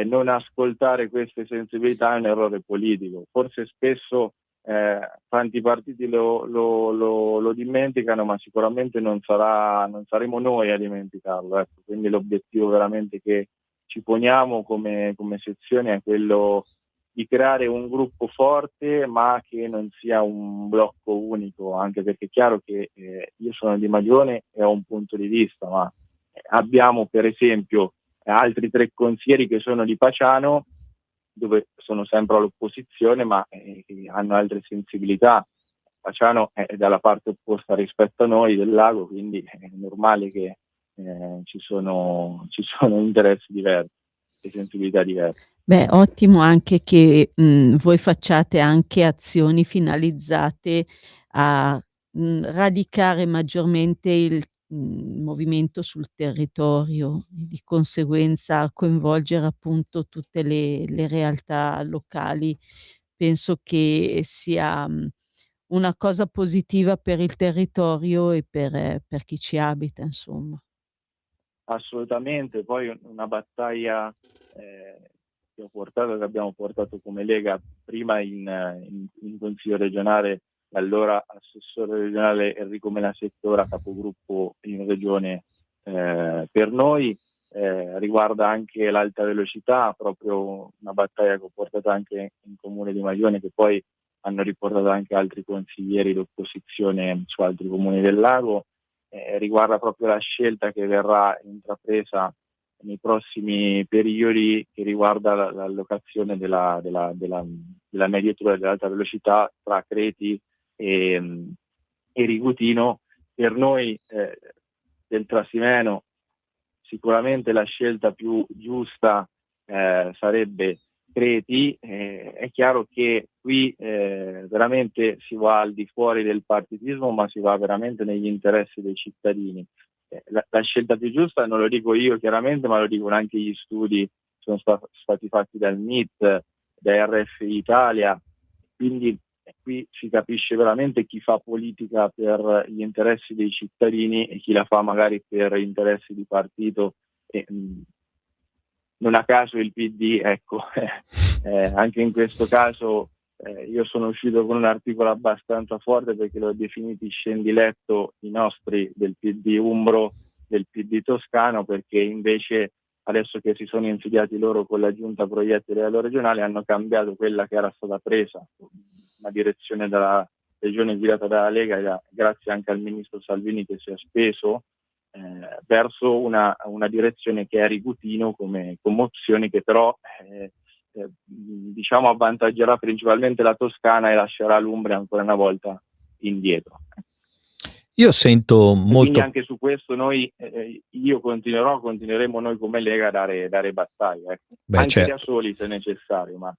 non ascoltare queste sensibilità è un errore politico. Forse spesso tanti partiti lo dimenticano, ma sicuramente non saremo noi a dimenticarlo, ecco. Quindi l'obiettivo veramente che ci poniamo come sezione è quello di creare un gruppo forte, ma che non sia un blocco unico, anche perché è chiaro che io sono di Magione e ho un punto di vista, ma abbiamo per esempio altri 3 consiglieri che sono di Paciano, dove sono sempre all'opposizione, ma hanno altre sensibilità. Paciano è dalla parte opposta rispetto a noi del lago, quindi è normale che ci sono interessi diversi e sensibilità diverse. Beh, ottimo anche che, voi facciate anche azioni finalizzate a, radicare maggiormente il, movimento sul territorio e di conseguenza coinvolgere appunto tutte le realtà locali. Penso che sia, una cosa positiva per il territorio e per chi ci abita insomma. Assolutamente, poi una battaglia che abbiamo portato come Lega prima in Consiglio regionale, allora assessore regionale Enrico Menasetto, ora capogruppo in regione per noi, riguarda anche l'alta velocità, proprio una battaglia che ho portato anche in Comune di Magione, che poi hanno riportato anche altri consiglieri d'opposizione su altri comuni del lago. Riguarda proprio la scelta che verrà intrapresa nei prossimi periodi, che riguarda l'allocazione della mediatura dell'alta velocità tra Creti e Rigutino. Per noi del Trasimeno sicuramente la scelta più giusta sarebbe Creti. È chiaro che qui veramente si va al di fuori del partitismo, ma si va veramente negli interessi dei cittadini. La scelta più giusta non lo dico io chiaramente, ma lo dicono anche gli studi che sono stati fatti dal MIT, da RFI Italia, quindi qui si capisce veramente chi fa politica per gli interessi dei cittadini e chi la fa magari per interessi di partito. Non a caso il PD, ecco, anche in questo caso io sono uscito con un articolo abbastanza forte, perché l'ho definiti scendiletto i nostri del PD umbro, del PD toscano, perché invece adesso che si sono insediati loro con la giunta proietti a livello regionale hanno cambiato quella che era stata presa, una direzione dalla regione guidata dalla Lega, grazie anche al ministro Salvini che si è speso, verso una direzione che è Rigutino come opzione, che però diciamo avvantaggerà principalmente la Toscana e lascerà l'Umbria ancora una volta indietro. Io sento molto... Quindi anche su questo noi, continueremo noi come Lega a dare battaglia, Beh, anche certo. da soli se necessario, ma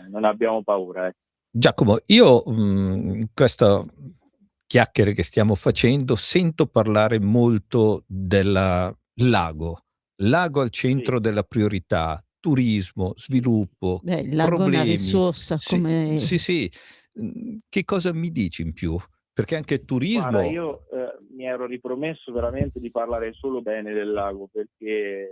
non abbiamo paura. Giacomo, io in questa chiacchiere che stiamo facendo sento parlare molto del lago al centro della priorità, turismo, sviluppo, Beh, il lago è una problemi. risorsa come... Sì. Che cosa mi dici in più? Perché anche il turismo... Guarda, io mi ero ripromesso veramente di parlare solo bene del lago, perché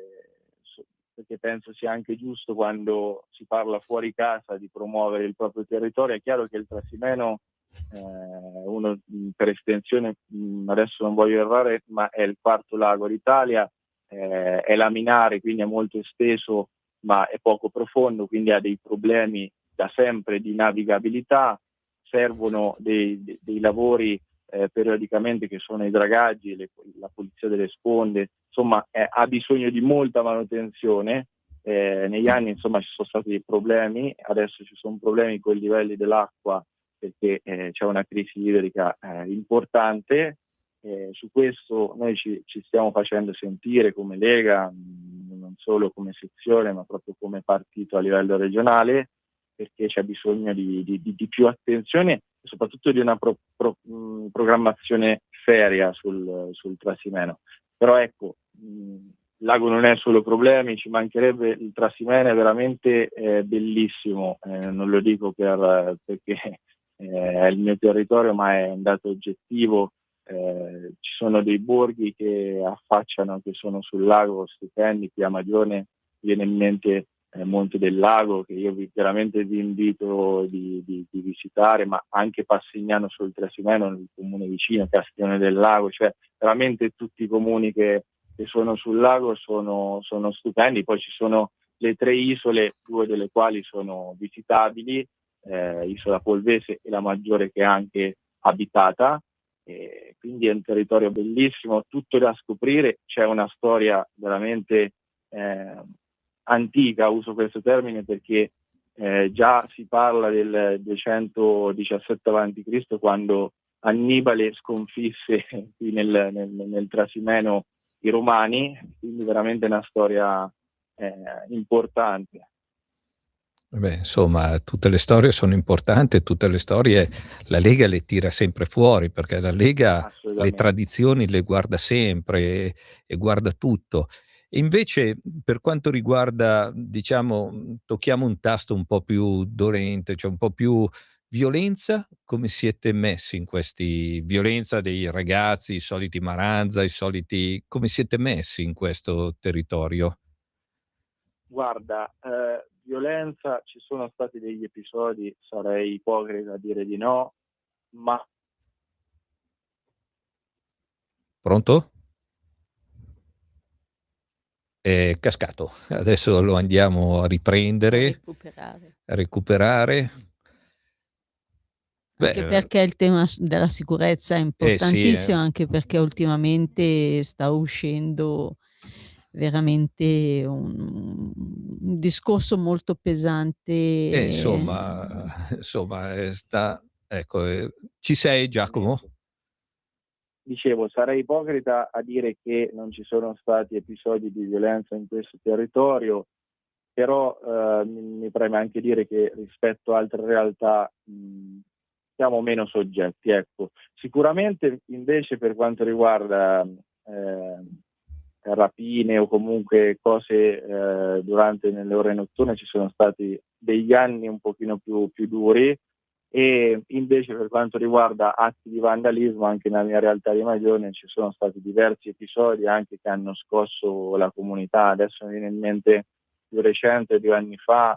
penso sia anche giusto, quando si parla fuori casa, di promuovere il proprio territorio. È chiaro che il Trasimeno, uno per estensione, adesso non voglio errare, ma è il 4º lago d'Italia, è laminare, quindi è molto esteso, ma è poco profondo, quindi ha dei problemi da sempre di navigabilità. Servono dei lavori periodicamente, che sono i dragaggi, la pulizia delle sponde, insomma ha bisogno di molta manutenzione. Negli anni insomma ci sono stati dei problemi, adesso ci sono problemi con i livelli dell'acqua, perché c'è una crisi idrica importante. Su questo noi ci stiamo facendo sentire come Lega, non solo come sezione ma proprio come partito a livello regionale, perché c'è bisogno di più attenzione e soprattutto di una programmazione seria sul Trasimeno. Però ecco, il lago non è solo problemi, ci mancherebbe. Il Trasimeno è veramente bellissimo, non lo dico perché è il mio territorio, ma è un dato oggettivo. Ci sono dei borghi che affacciano, che sono sul lago, stupendi. Qui a Magione viene in mente Monte del Lago, che io veramente vi invito di visitare, ma anche Passignano sul Trasimeno, nel comune vicino, Castione del Lago, cioè veramente tutti i comuni che sono sul lago sono stupendi. Poi ci sono le 3 isole, 2 delle quali sono visitabili, Isola Polvese e la Maggiore, che è anche abitata, quindi è un territorio bellissimo, tutto da scoprire. C'è una storia veramente antica, uso questo termine perché già si parla del 217 a.C., quando Annibale sconfisse qui nel Trasimeno i Romani, quindi veramente una storia importante. Beh, insomma, tutte le storie sono importanti, tutte le storie la Lega le tira sempre fuori, perché la Lega le Assolutamente. tradizioni le guarda sempre e guarda tutto. E invece, per quanto riguarda, diciamo, tocchiamo un tasto un po' più dolente, cioè un po' più violenza, come siete messi in questi violenza dei ragazzi, i soliti Maranza, i soliti come siete messi in questo territorio? Guarda, violenza, ci sono stati degli episodi, sarei ipocrita a dire di no, ma Pronto? È cascato. Adesso lo andiamo a A riprendere, recuperare. a recuperare. Anche Beh, perché il tema della sicurezza è sì, importantissimo, anche perché ultimamente sta uscendo veramente un discorso molto pesante. insomma, ecco, ci sei Giacomo? dicevo, sarei ipocrita a dire che non ci sono stati episodi di violenza in questo territorio, però mi preme anche dire che rispetto a altre realtà siamo meno soggetti. Ecco. Sicuramente invece per quanto riguarda rapine o comunque cose durante nelle ore notturne, ci sono stati degli anni un pochino più duri, e invece per quanto riguarda atti di vandalismo anche nella mia realtà di Magione ci sono stati diversi episodi anche che hanno scosso la comunità. Adesso mi viene in mente più recente, 2 anni fa,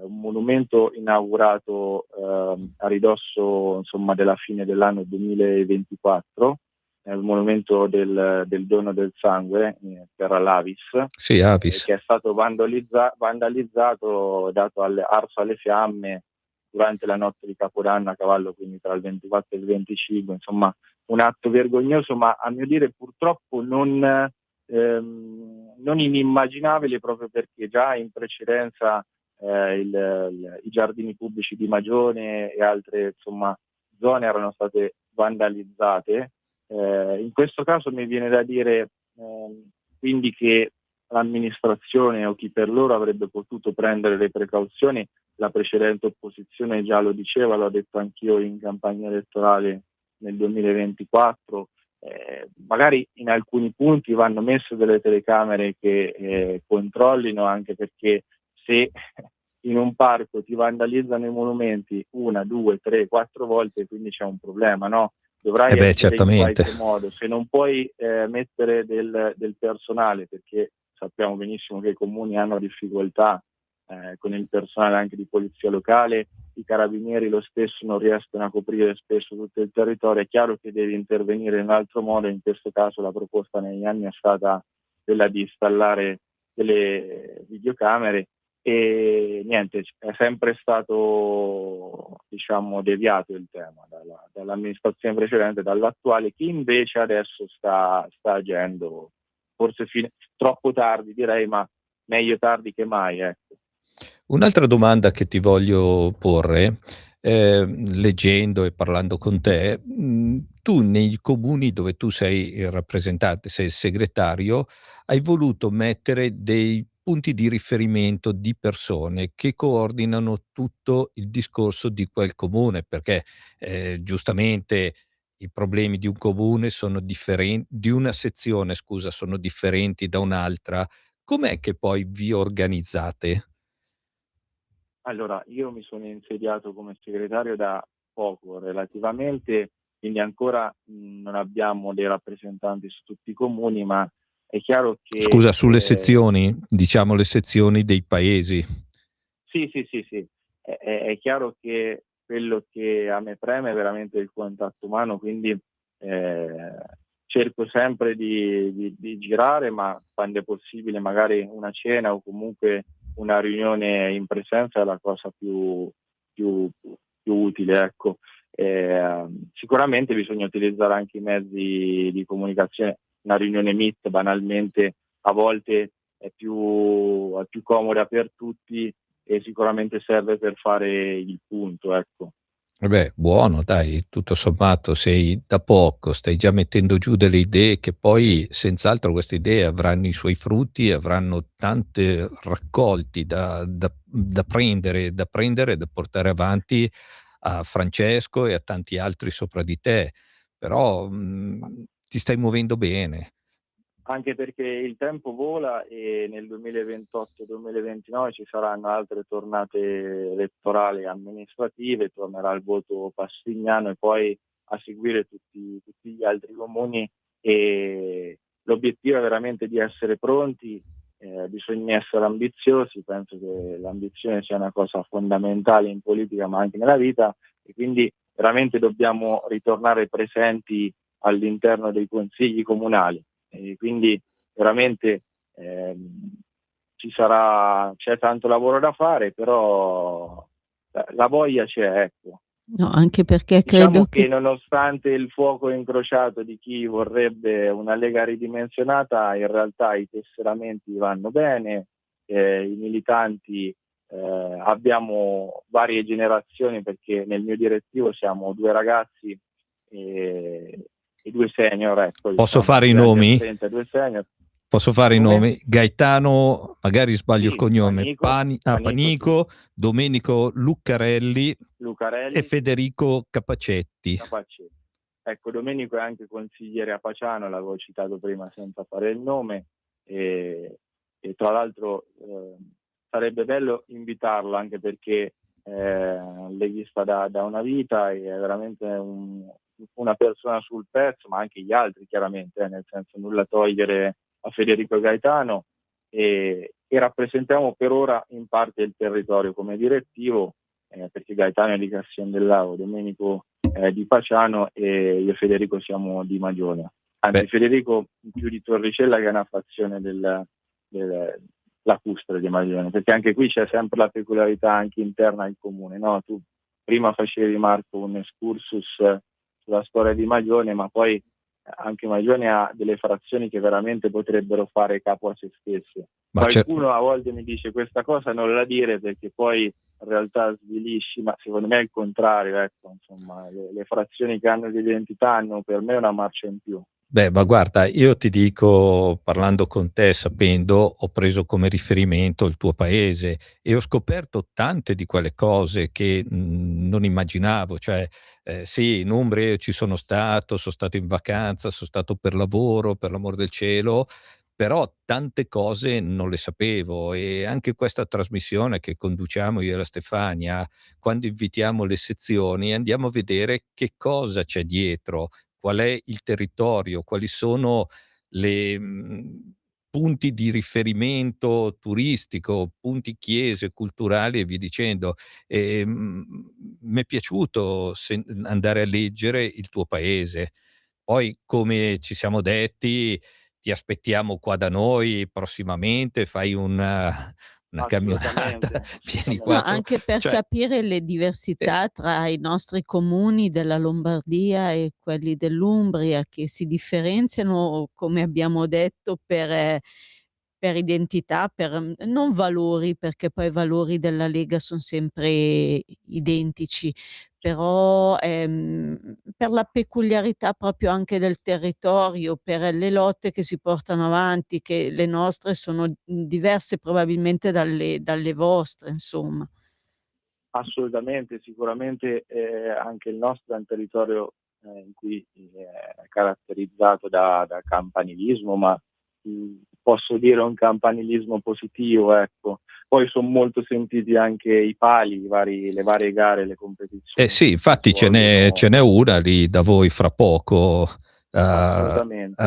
un monumento inaugurato a ridosso insomma della fine dell'anno 2024, il monumento del dono del sangue per l'Avis, Sì, Avis. che è stato vandalizzato, arso alle fiamme durante la notte di Capodanno a cavallo, quindi tra il 24 e il 25, insomma un atto vergognoso, ma a mio dire purtroppo non inimmaginabile, proprio perché già in precedenza i giardini pubblici di Magione e altre insomma zone erano state vandalizzate. In questo caso mi viene da dire quindi che l'amministrazione o chi per loro avrebbe potuto prendere le precauzioni. La precedente opposizione già lo diceva, l'ho detto anch'io in campagna elettorale nel 2024, magari in alcuni punti vanno messe delle telecamere che controllino, anche perché se in un parco ti vandalizzano i monumenti 1, 2, 3, 4 volte, quindi c'è un problema, no? Dovrai agire Certamente. in qualche modo. Se non puoi mettere del personale, perché sappiamo benissimo che i comuni hanno difficoltà con il personale anche di polizia locale, i carabinieri lo stesso non riescono a coprire spesso tutto il territorio, è chiaro che devi intervenire in un altro modo. In questo caso la proposta negli anni è stata quella di installare delle videocamere, e niente, è sempre stato diciamo deviato il tema dall'amministrazione precedente, dall'attuale, che invece adesso sta agendo, forse troppo tardi direi, ma meglio tardi che mai, ecco. Un'altra domanda che ti voglio porre, leggendo e parlando con te, tu nei comuni dove tu sei il rappresentante, sei il segretario, hai voluto mettere dei punti di riferimento di persone che coordinano tutto il discorso di quel comune, perché, giustamente i problemi di un comune sono di una sezione scusa, sono differenti da un'altra. Com'è che poi vi organizzate? Allora, io mi sono insediato come segretario da poco relativamente, quindi ancora non abbiamo dei rappresentanti su tutti i comuni, ma è chiaro che... Scusa, sulle sezioni, diciamo le sezioni dei paesi. Sì. È chiaro che quello che a me preme è veramente il contatto umano, quindi cerco sempre di girare, ma quando è possibile magari una cena o comunque una riunione in presenza è la cosa più utile, ecco. Sicuramente bisogna utilizzare anche i mezzi di comunicazione. Una riunione Meet banalmente a volte è più comoda per tutti e sicuramente serve per fare il punto, ecco. Beh, buono, dai, tutto sommato sei da poco, stai già mettendo giù delle idee che poi senz'altro queste idee avranno i suoi frutti, avranno tante raccolti da prendere, da portare avanti a Francesco e a tanti altri sopra di te, però ti stai muovendo bene. Anche perché il tempo vola e nel 2028-2029 ci saranno altre tornate elettorali amministrative, tornerà il voto Passignano e poi a seguire tutti gli altri comuni, e l'obiettivo è veramente di essere pronti. Bisogna essere ambiziosi, penso che l'ambizione sia una cosa fondamentale in politica ma anche nella vita, e quindi veramente dobbiamo ritornare presenti all'interno dei consigli comunali. E quindi veramente c'è tanto lavoro da fare, però la voglia c'è, ecco. No, anche perché Diciamo credo che nonostante il fuoco incrociato di chi vorrebbe una Lega ridimensionata, in realtà i tesseramenti vanno bene, i militanti, abbiamo varie generazioni, perché nel mio direttivo siamo 2 ragazzi e 2 senior, ecco. Posso Diciamo, fare i nomi? 2 senior. Posso fare i Come? nomi? Gaetano, magari sbaglio il Sì, cognome, Panico, sì. Domenico Luccarelli Lucarelli e Federico Capacetti. Ecco, Domenico è anche consigliere a Paciano, l'avevo citato prima senza fare il nome, e tra l'altro sarebbe bello invitarlo, anche perché leghista da una vita, e è veramente una persona sul pezzo, ma anche gli altri chiaramente, nel senso, nulla togliere a Federico Gaetano, e rappresentiamo per ora in parte il territorio come direttivo, perché Gaetano è di Castione del Lago, Domenico di Paciano e io e Federico siamo di Magione. Anzi, Beh. Federico più di Torricella, che è una frazione lacustre di Magione, perché anche qui c'è sempre la peculiarità anche interna al comune, no? Tu prima facevi, Marco, un excursus sulla storia di Magione, ma poi anche Magione ha delle frazioni che veramente potrebbero fare capo a se stesse. Qualcuno a volte mi dice questa cosa non la dire perché poi in realtà svilisci, ma secondo me è il contrario, ecco, insomma, le frazioni che hanno l'identità hanno per me una marcia in più. Beh, ma guarda, io ti dico, parlando con te, sapendo, ho preso come riferimento il tuo paese e ho scoperto tante di quelle cose che non immaginavo. Cioè, sì, in Umbria ci sono stato in vacanza, sono stato per lavoro, per l'amor del cielo, però tante cose non le sapevo, e anche questa trasmissione che conduciamo io e la Stefania, quando invitiamo le sezioni, andiamo a vedere che cosa c'è dietro, qual è il territorio, quali sono le punti di riferimento turistico, punti chiese, culturali e via dicendo. M'è piaciuto andare a leggere il tuo paese. Poi, come ci siamo detti, ti aspettiamo qua da noi prossimamente, fai una camminata, vieni No, qua, anche per cioè, capire le diversità tra i nostri comuni della Lombardia e quelli dell'Umbria, che si differenziano, come abbiamo detto, per identità, per non valori, perché poi i valori della Lega son sempre identici, però, per la peculiarità proprio anche del territorio, per le lotte che si portano avanti, che le nostre sono, diverse probabilmente dalle vostre, insomma. Assolutamente, sicuramente anche il nostro è un territorio in cui è caratterizzato da campanilismo, ma posso dire un campanilismo positivo, ecco. Poi sono molto sentiti anche i pali, le varie gare, le competizioni. sì, infatti ce n'è una lì da voi fra poco, Assolutamente.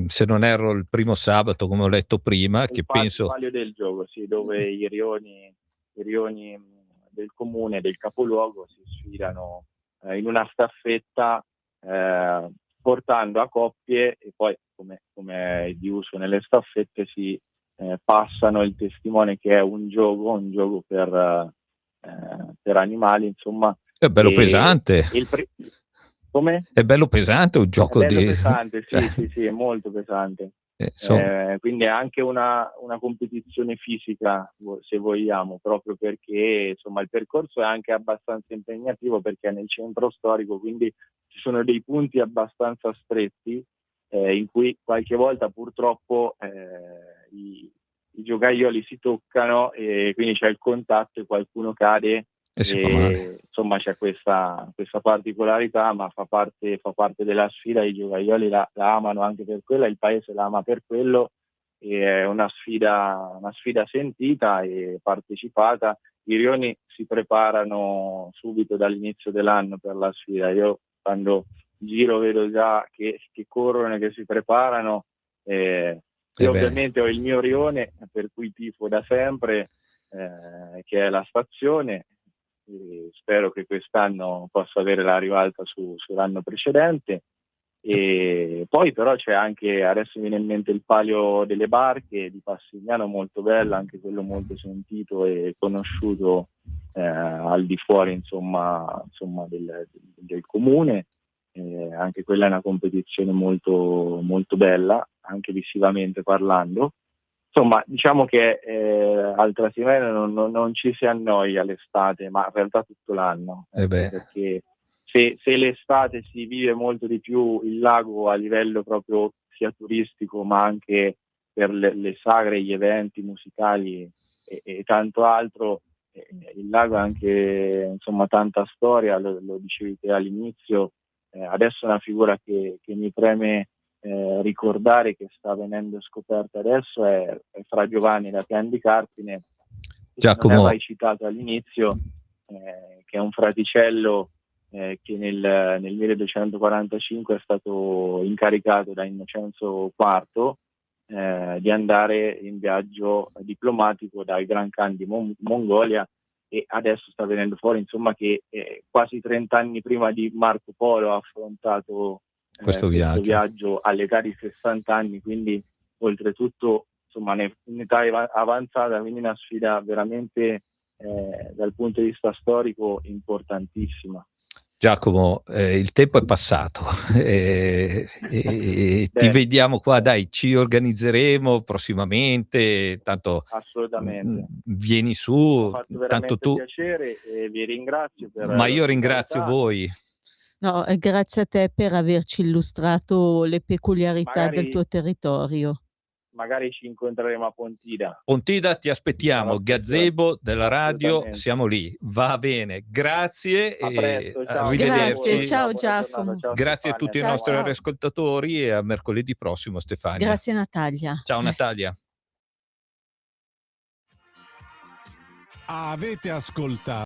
Se non erro il primo sabato, come ho letto prima, che penso... Il palio del gioco, sì, dove i rioni del comune, del capoluogo, si sfidano in una staffetta, portando a coppie, e poi, come è di uso nelle staffette, si passano il testimone, che è un gioco per animali, insomma. È bello pesante. Come? È bello pesante un gioco È bello di... pesante, sì, è molto pesante. Quindi è anche una competizione fisica, se vogliamo, proprio perché insomma il percorso è anche abbastanza impegnativo, perché è nel centro storico, quindi ci sono dei punti abbastanza stretti, in cui qualche volta purtroppo i giocaioli si toccano, e quindi c'è il contatto e qualcuno cade. E si fa male. Insomma, c'è questa particolarità, ma fa parte della sfida. I giocaioli la amano anche per quello, il paese la ama per quello, e è una sfida sentita e partecipata. I rioni si preparano subito dall'inizio dell'anno per la sfida. Io quando giro vedo già che corrono e che si preparano. Io ovviamente ho il mio rione, per cui tifo da sempre, che è la Stazione. Spero che quest'anno possa avere la rivalsa sull'anno precedente. E poi però c'è anche, adesso mi viene in mente, il Palio delle Barche di Passignano, molto bello, anche quello molto sentito e conosciuto al di fuori insomma del comune. Anche quella è una competizione molto, molto bella, anche visivamente parlando. Insomma, diciamo che al Trasimeno non ci si annoia l'estate, ma in realtà tutto l'anno, perché se l'estate si vive molto di più il lago a livello proprio sia turistico, ma anche per le sagre, gli eventi musicali e tanto altro. Il lago ha anche insomma tanta storia, lo dicevi te all'inizio. Adesso è una figura che mi preme ricordare, che sta venendo scoperta adesso, è Fra Giovanni da Pian di Carpine, Giacomo. Non è mai citato all'inizio, che è un fraticello che nel 1245 è stato incaricato da Innocenzo IV di andare in viaggio diplomatico dal Gran Khan di Mongolia, e adesso sta venendo fuori insomma che quasi 30 anni prima di Marco Polo ha affrontato questo viaggio all'età di 60 anni, quindi oltretutto insomma in età avanzata, quindi una sfida veramente dal punto di vista storico importantissima. Giacomo, il tempo è passato, ti vediamo qua, dai, ci organizzeremo prossimamente, tanto assolutamente vieni su, mi ha fatto tanto tu piacere, e vi ringrazio ma io ringrazio voi. No, grazie a te per averci illustrato le peculiarità del tuo territorio. Magari ci incontreremo a Pontida. Pontida, ti aspettiamo, gazebo della radio, siamo lì, va bene, grazie a presto, ciao. Arrivederci. Grazie, ciao Giacomo. Ciao, grazie a tutti i nostri ciao. ascoltatori, e a mercoledì prossimo, Stefania. Grazie Natalia. Ciao Natalia. Avete ascoltato